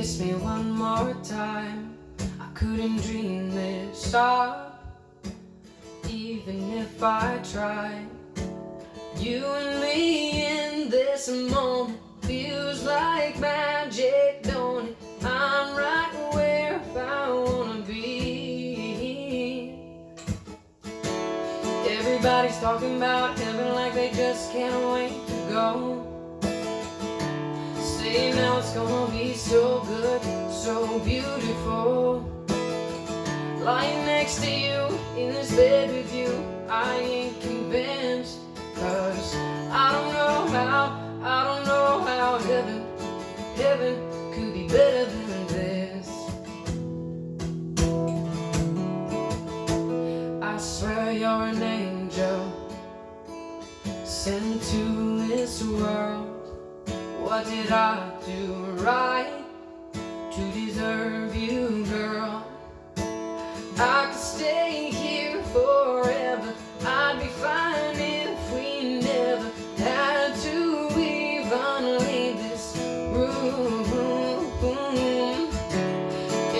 kiss me one more time. I couldn't dream this up, even if I tried. You and me in this moment feels like magic, don't it? I'm right where I wanna be. Everybody's talking about heaven like they just can't wait to go. Say now it's gonna be so good, so beautiful. Lying next to you, in this bed with you, I ain't convinced. 'Cause I don't know how heaven could be better than this. I swear you're an angel sent to this world. What did I do right to deserve you, girl? I could stay here forever. I'd be fine if we never had to even leave this room.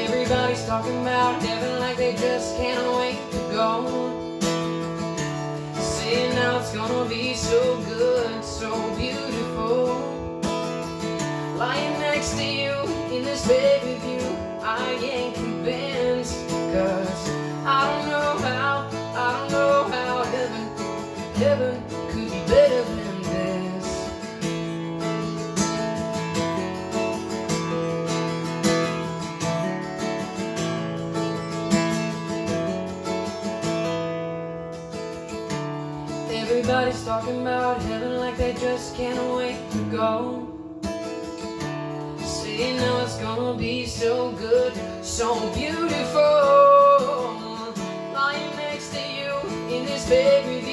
Everybody's talking about heaven like they just can't wait to go. Saying now it's gonna be so good, so beautiful. Lying next to you, in this bed with you, I ain't convinced. 'Cause I don't know how heaven could be better than this. Everybody's talking about heaven like they just can't wait to go. Say now it's gonna be so good, so beautiful. Lying next to you in this bed with